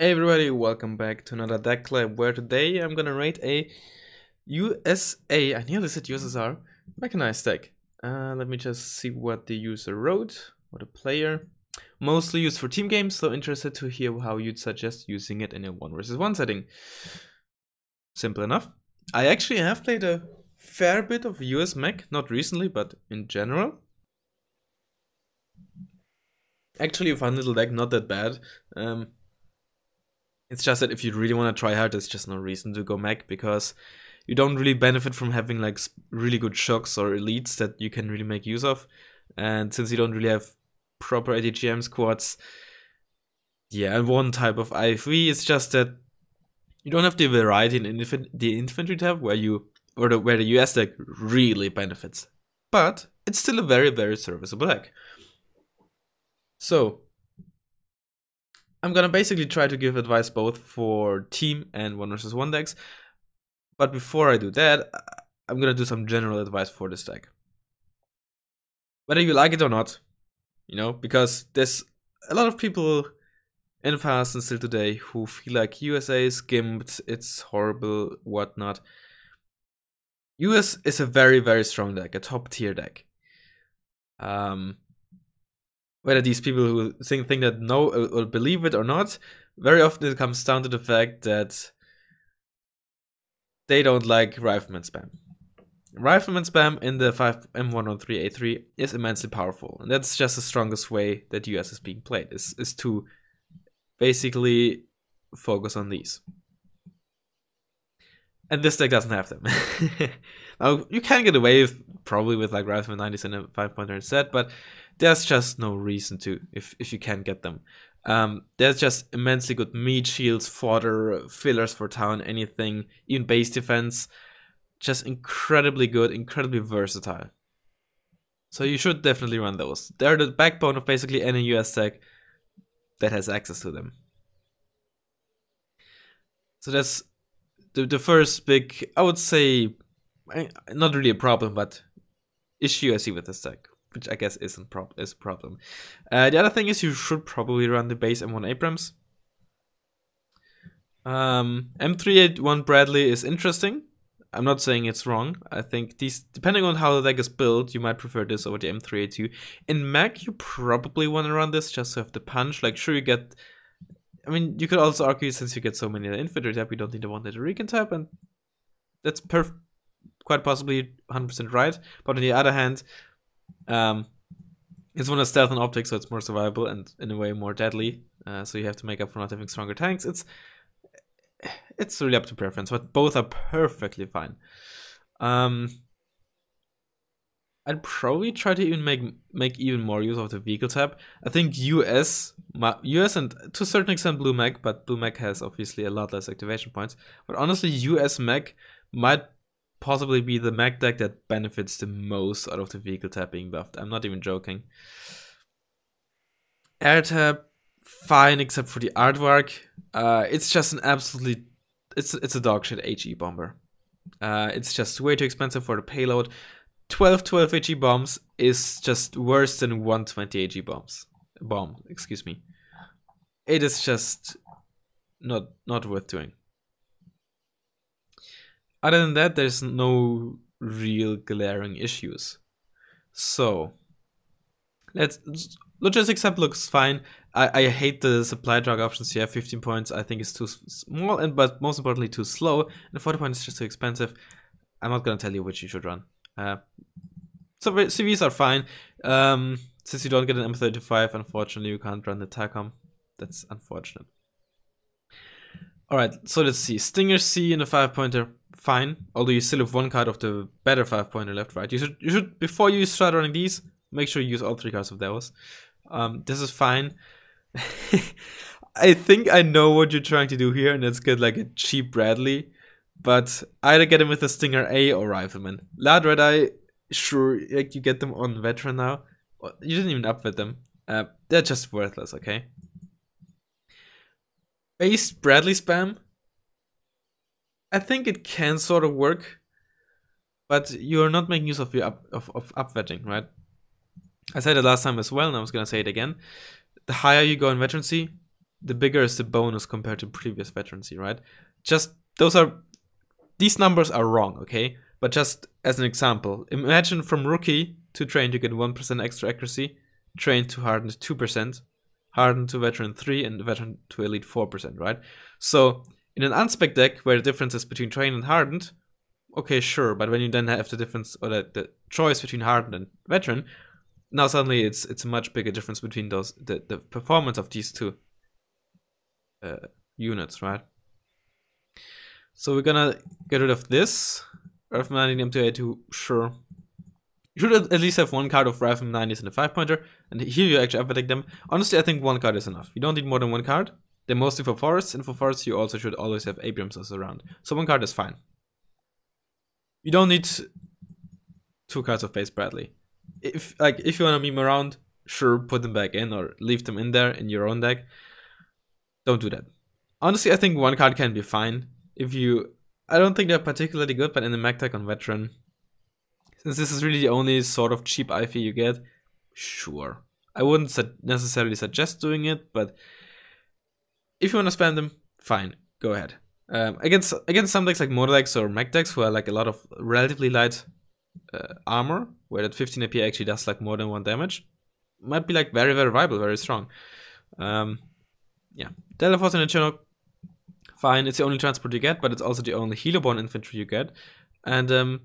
Hey everybody, welcome back to another Decklab where today I'm gonna rate a USA, I nearly said USSR, mechanized deck. Let me just see what the user wrote, or the player. Mostly used for team games, so interested to hear how you'd suggest using it in a 1 versus 1 setting. Simple enough. I actually have played a fair bit of US Mech, not recently, but in general. Actually a fun little deck, not that bad. It's just that if you really want to try hard, there's just no reason to go Mech, because you don't really benefit from having like really good shocks or elites that you can really make use of. And since you don't really have proper ADGM squads, yeah, and one type of IFV, it's just that you don't have the variety in the infantry tab where the US deck really benefits. But it's still a very, very serviceable deck. So I'm gonna basically try to give advice both for team and 1 versus 1 decks. But before I do that, I'm gonna do some general advice for this deck. Whether you like it or not, you know, because there's a lot of people in the past and still today who feel like USA is gimped, it's horrible, whatnot. US is a very, very strong deck, a top tier deck. Whether these people who think that know or believe it or not, very often it comes down to the fact that they don't like Rifleman spam. Rifleman spam in the 5M113A3 is immensely powerful, and that's just the strongest way that US is being played, is to basically focus on these. And this deck doesn't have them. Now, you can get away probably with like Rifleman 90s and a 5-pointer instead, but there's just no reason to if you can get them. There's just immensely good meat shields, fodder, fillers for town, anything, even base defense. Just incredibly good, incredibly versatile. So you should definitely run those. They're the backbone of basically any US deck that has access to them. So that's the first big, I would say, not really a problem, but issue I see with this deck, which I guess is a problem. The other thing is you should probably run the base M1 Abrams. M381 Bradley is interesting. I'm not saying it's wrong. I think these, depending on how the deck is built, you might prefer this over the M382. In Mech, you probably want to run this just to have the punch. Like, sure, you get, I mean, you could also argue since you get so many in the infantry tab, you don't need the one in the recon tab, and that's quite possibly 100% right. But on the other hand, it's one of stealth and optics, so it's more survivable and in a way more deadly. So you have to make up for not having stronger tanks. It's really up to preference, but both are perfectly fine. I'd probably try to even make even more use of the vehicle tab. I think US and to a certain extent Blue Mech, but Blue Mech has obviously a lot less activation points. But honestly, US Mech might possibly be the Mech deck that benefits the most out of the vehicle tab being buffed. I'm not even joking. Air tab, fine except for the artwork. It's just an absolutely, it's a dogshit HE bomber. It's just way too expensive for the payload. 12 HE bombs is just worse than 120 HE bomb, excuse me. It is just not worth doing. Other than that, there's no real glaring issues. So logistics tab looks fine. I hate the supply drug options. You have 15 points. I think it's too small, but most importantly too slow. And 40 points is just too expensive. I'm not gonna tell you which you should run. So CVs are fine. Since you don't get an M35, unfortunately you can't run the TACOM. That's unfortunate. Alright, so let's see. Stinger C in a 5-pointer, fine. Although you still have one card of the better 5-pointer left, right? You should before you start running these, make sure you use all 3 cards of those. This is fine. I think I know what you're trying to do here, and that's get like a cheap Bradley. But either get him with a Stinger A or Rifleman. Lad Red Eye, sure, like you get them on Veteran now. You didn't even upvet them. They're just worthless, okay? Base Bradley spam. I think it can sort of work, but you're not making use of your upvetting, right? I said it last time as well, and I was gonna say it again. The higher you go in veterancy, the bigger is the bonus compared to previous veterancy, right? Just these numbers are wrong, okay? But just as an example, imagine from rookie to trained you get 1% extra accuracy, trained to hardened 2%, hardened to veteran 3, and veteran to elite 4%, right? So in an unspec deck where the difference is between trained and hardened, okay, sure, but when you then have the difference or the choice between hardened and veteran, now suddenly it's a much bigger difference between those the performance of these two units, right? So we're gonna get rid of this. Razzmann M382, sure. You should at least have one card of Razzmann 90s in the 5-pointer, and here you actually updating them. Honestly, I think one card is enough. You don't need more than one card. They're mostly for forests, and for forests you also should always have Abramses around. So one card is fine. You don't need 2 cards of base Bradley. If you want to meme around, sure, put them back in or leave them in there in your own deck. Don't do that. Honestly, I think one card can be fine. I don't think they're particularly good, but in the Mech deck on veteran, since this is really the only sort of cheap IV you get, sure. I wouldn't necessarily suggest doing it, but if you want to spam them, fine, go ahead. Against some decks like Motor decks or Mech decks who are like a lot of relatively light armor, where that 15 AP actually does like more than 1 damage, might be like very, very viable, very strong. Yeah, Teleforce and Chinook, fine, it's the only transport you get, but it's also the only Helo-born infantry you get. And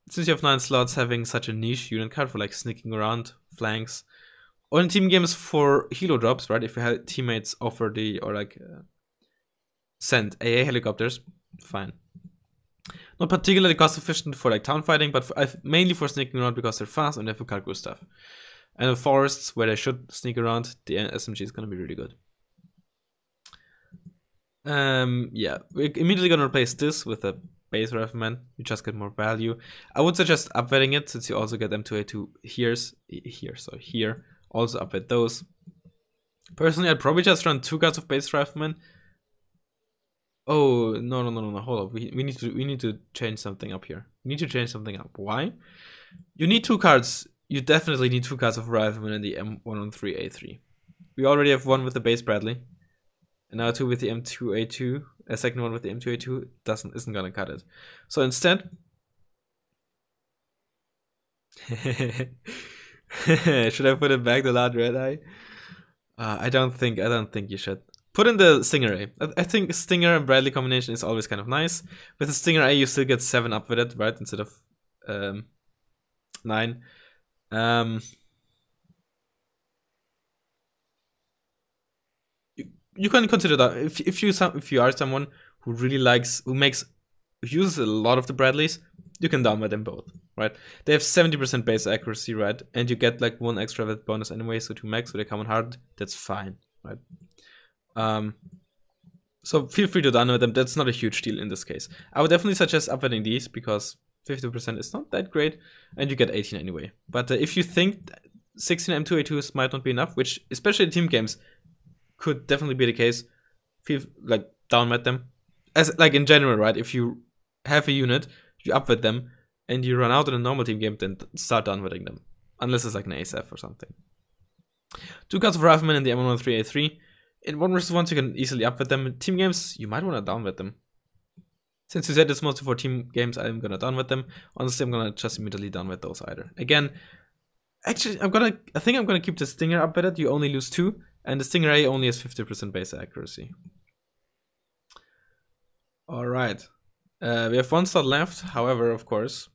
since you have 9 slots, having such a niche unit card for like sneaking around, flanks, or in team games for Helo drops, right? If your teammates offer send AA helicopters, fine. Not particularly cost efficient for like town fighting, but mainly for sneaking around because they're fast and they have a cargo stuff. And in forests where they should sneak around, the SMG is gonna be really good. Yeah, we're immediately gonna replace this with a base Razzmann. You just get more value. I would suggest upweighting it since you also get M282 here. Also upweight those. Personally, I'd probably just run 2 cards of base Razzmann. Oh no! Hold up. We need to change something up here. We need to change something up. Why? You need 2 cards. You definitely need 2 cards of Razzmann in the M113A3. We already have 1 with the base Bradley, and now 2 with the M282. A second one with the M282 isn't gonna cut it. So instead, should I put it back, the large red eye? I don't think you should. Put in the Stingray. I think Stinger and Bradley combination is always kind of nice. With the Stinger A, you still get 7 up with it, right? Instead of 9. You can consider that if you are someone who really uses a lot of the Bradleys, you can downweight them both, right? They have 70% base accuracy, right? And you get like 1 extra vet bonus anyway, so 2 mechs, so they come on hard. That's fine, right? So feel free to downweight them. That's not a huge deal in this case. I would definitely suggest upweighting these because 50% is not that great, and you get 18 anyway. But if you think 16 M282s might not be enough, which especially in team games could definitely be the case, feel like downweight them. As like in general, right? If you have a unit, you upweight them, and you run out in a normal team game, then start downweighting them, unless it's like an ASF or something. 2 cards of Razzmann in the M113A3. In 1 vs 1, you can easily upweight them. In team games, you might want to downweight them. Since you said it's mostly for team games, I'm gonna downweight them. Honestly, I'm gonna just immediately downweight those either. Again, actually, I think I'm gonna keep the Stinger upweighted. You only lose 2, and the Stinger A only has 50% base accuracy. All right, we have 1 slot left. However, of course,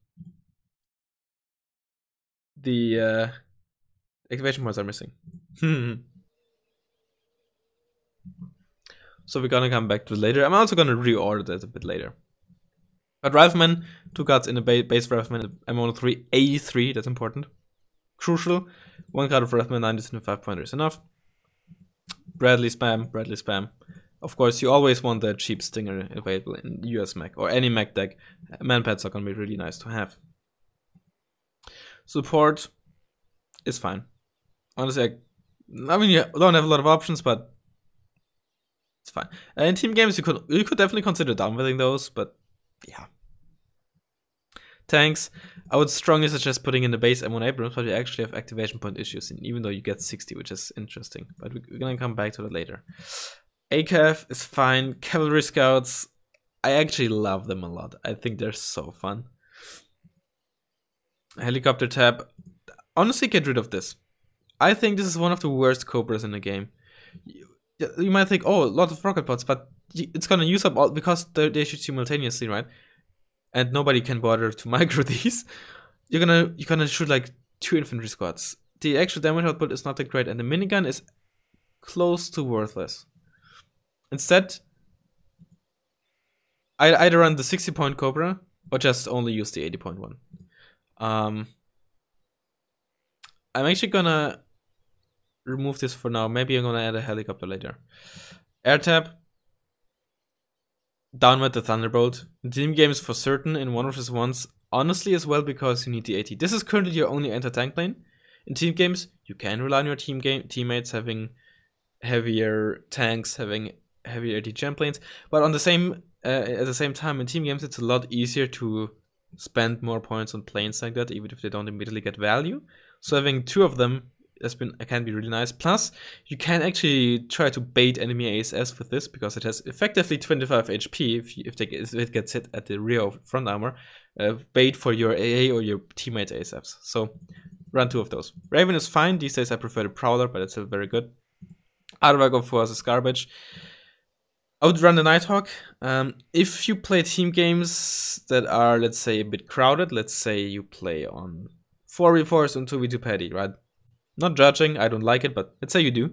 the activation points are missing. So we're gonna come back to it later. I'm also gonna reorder that a bit later. But Razzmann, 2 cards in the base Razzmann, M103A3, that's important. Crucial. 1 card of Razzmann 90s and 5-pointer is enough. Bradley spam. Of course, you always want the cheap Stinger available in US Mech or any Mech deck. Manpads are gonna be really nice to have. Support is fine. Honestly, I mean, you don't have a lot of options, but it's fine. In team games, you could definitely consider downweighting those, but yeah. tanks, I would strongly suggest putting in the base M1 Abrams, but you actually have activation point issues, even though you get 60, which is interesting. But we're gonna come back to that later. ACAV is fine. Cavalry Scouts, I actually love them a lot. I think they're so fun. Helicopter tab, honestly get rid of this. I think this is one of the worst Cobras in the game. You might think, oh, a lot of rocket pods, but it's gonna use up all, because they shoot simultaneously, right? And nobody can bother to micro these. You're gonna shoot like 2 infantry squads. The actual damage output is not that great, and the minigun is close to worthless. Instead, I either run the 60-point Cobra or just only use the 80-point one. I'm actually gonna remove this for now. Maybe I'm gonna add a helicopter later. Air tab. Down with the Thunderbolt. In team games for certain, in 1 vs 1s, honestly as well, because you need the AT. This is currently your only anti-tank plane. In team games, you can rely on your teammates having heavier tanks, having heavier AT planes, but on the same at the same time, in team games, it's a lot easier to spend more points on planes like that, even if they don't immediately get value. So having 2 of them can be really nice. Plus, you can actually try to bait enemy ASS with this, because it has effectively 25 HP if it gets hit at the rear of front armor. Bait for your AA or your teammate ASFs. So run 2 of those. Raven is fine. These days I prefer the Prowler, but it's still very good. Aardvark of course is garbage. I would run the Nighthawk. If you play team games that are, let's say, a bit crowded, let's say you play on 4v4s and 2v2 paddy, right? Not judging, I don't like it, but let's say you do.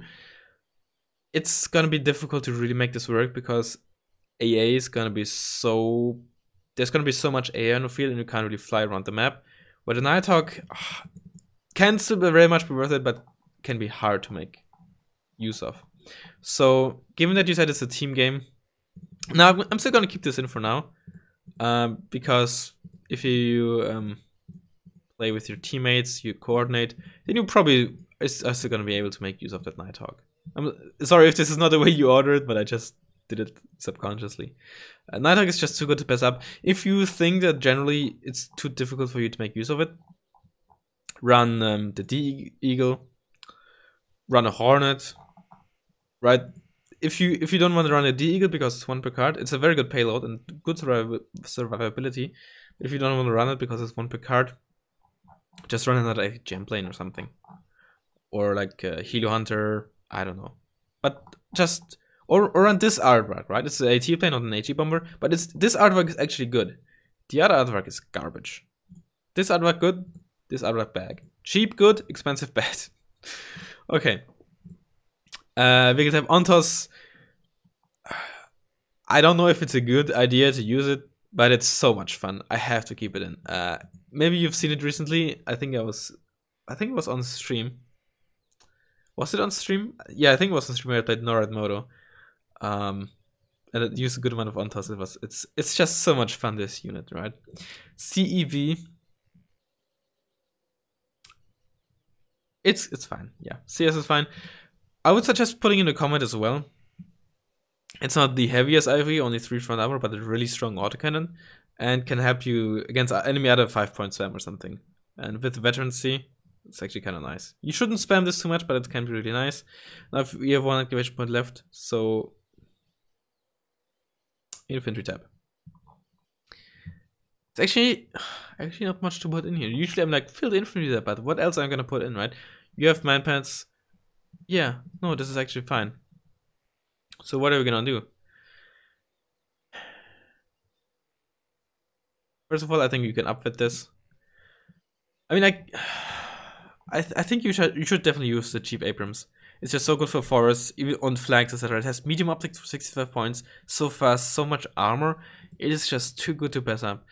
It's gonna be difficult to really make this work, because AA is gonna be so... There's gonna be so much AA on the field and you can't really fly around the map. But the Nighthawk can still very much be worth it, but can be hard to make use of. So, given that you said it's a team game, now I'm still gonna keep this in for now. Because if you play with your teammates, you coordinate, then you probably are still gonna be able to make use of that Nighthawk. I'm sorry if this is not the way you ordered, but I just did it subconsciously. Nighthawk is just too good to pass up. If you think that generally it's too difficult for you to make use of it, run the D-Eagle, run a Hornet, right? If you don't want to run a D-Eagle because it's 1 per card, it's a very good payload and good survivability. But if you don't want to run it because it's 1 per card, just run another gem plane or something. Or like a Helo Hunter, I don't know. But just... Or run this Aardvark, right? It's an AT plane, not an AG bomber. But this Aardvark is actually good. The other Aardvark is garbage. This Aardvark good, this Aardvark bad. Cheap good, expensive bad. Okay. We could have Ontos. I don't know if it's a good idea to use it, but it's so much fun. I have to keep it in. Maybe you've seen it recently. I think it was on stream. Was it on stream? Yeah, I think it was on stream where I played NORAD Moto. And it used a good amount of Ontos. It's just so much fun, this unit, right? CEV. It's fine. Yeah, CS is fine. I would suggest putting in a comment as well. It's not the heaviest IV, only 3 front armor, but a really strong autocannon, and can help you against enemy other 5-point spam or something. And with veterancy, it's actually kind of nice. You shouldn't spam this too much, but it can be really nice. Now we have 1 activation point left, so infantry tab. It's actually not much to put in here. Usually I'm like, fill the infantry tab, but what else am I gonna put in, right? You have man pants. Yeah, no, this is actually fine. So what are we gonna do? First of all, I think you can upfit this. I mean, I think you should definitely use the cheap Abrams. It's just so good for forests, even on flags, etc. It has medium optics for 65 points, so fast, so much armor. It is just too good to pass up.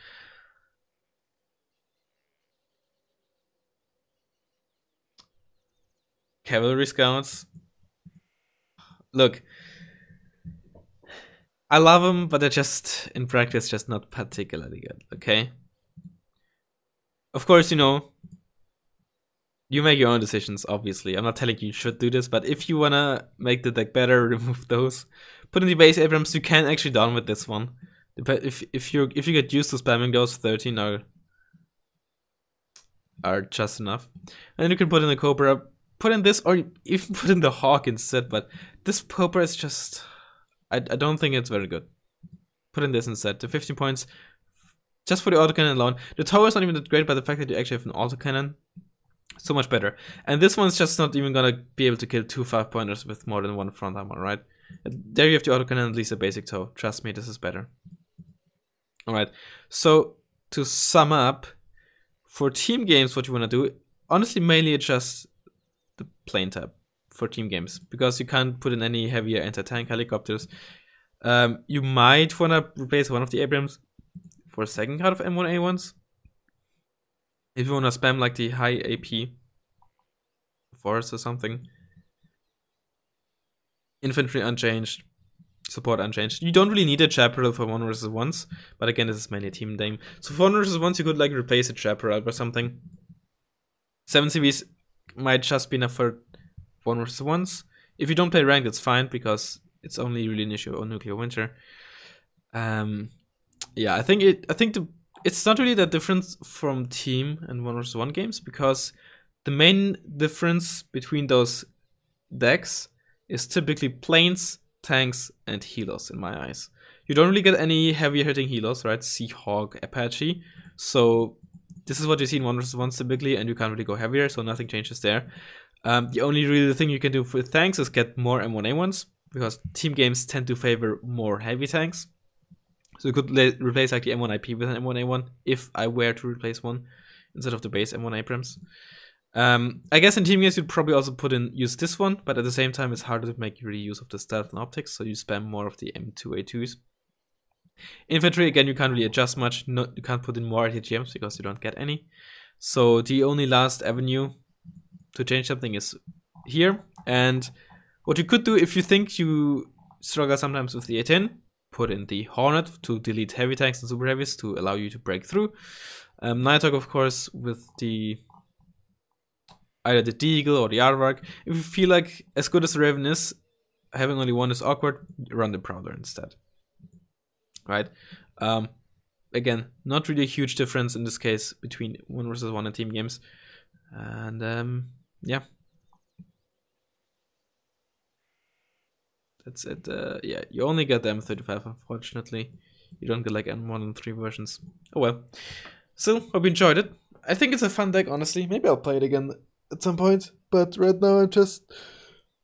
Cavalry Scouts. Look, I love them, but they're just, in practice, just not particularly good, okay? Of course, you know, you make your own decisions, obviously. I'm not telling you should do this, but if you wanna make the deck better, remove those. Put in the base Abrams, you can actually down with this one. But if you get used to spamming those, 13 are are just enough. And you can put in the Cobra, put in this, or even put in the Hawk instead, but this Cobra is just, I don't think it's very good. Put in this instead. The 15 points, just for the autocannon alone. The tower is not even that great, but the fact that you actually have an autocannon, so much better. And this one's just not even gonna be able to kill 2 5-pointers with more than 1 front armor, right? There you have the autocannon, at least a basic tow. Trust me, this is better. Alright, so to sum up, for team games, what you want to do, honestly, mainly adjust the plane tab for team games, because you can't put in any heavier anti-tank helicopters. You might want to replace one of the Abrams for a second card of M1A1s. If you want to spam like the high AP force or something. Infantry unchanged. Support unchanged. You don't really need a Chaparral for 1 versus 1s, but again, this is mainly a team game. So for 1 versus 1s, you could like replace a Chaparral or something. 7 CVs might just be enough for 1 versus 1s. If you don't play ranked, it's fine, because it's only really an issue on Nuclear Winter. Yeah, I think it's not really that different from team and 1 versus 1 games, because the main difference between those decks is typically planes, tanks, and helos in my eyes. You don't really get any heavier hitting helos, right? Seahawk, Apache. So this is what you see in 1 versus 1 typically, and you can't really go heavier, so nothing changes there. The only really thing you can do with tanks is get more M1A1s, because team games tend to favor more heavy tanks. So you could replace like the M1IP with an M1A1 if I were to replace one instead of the base M1 Abrams. I guess in team games you'd probably also use this one, but at the same time it's harder to make really use of the stealth and optics, so you spam more of the M2A2s. Infantry, again, you can't really adjust much. You can't put in more RTGMs because you don't get any. So the only last avenue to change something is here. And what you could do if you think you struggle sometimes with the A10, put in the Hornet to delete heavy tanks and super heavies to allow you to break through. Nighthawk, of course, with the either the Deagle or the Aardvark. If you feel like, as good as the Raven is, having only one is awkward, run the Prowler instead. Right? Again, not really a huge difference in this case between 1 versus 1 and team games. And yeah. That's it. Yeah, you only get the M35, unfortunately. You don't get like M1 and 3 versions. Oh well. Still, hope you enjoyed it. I think it's a fun deck, honestly. Maybe I'll play it again at some point. But right now I'm just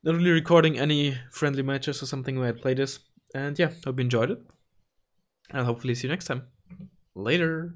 not really recording any friendly matches or something where I'd play this. And yeah, hope you enjoyed it. And hopefully see you next time. Later.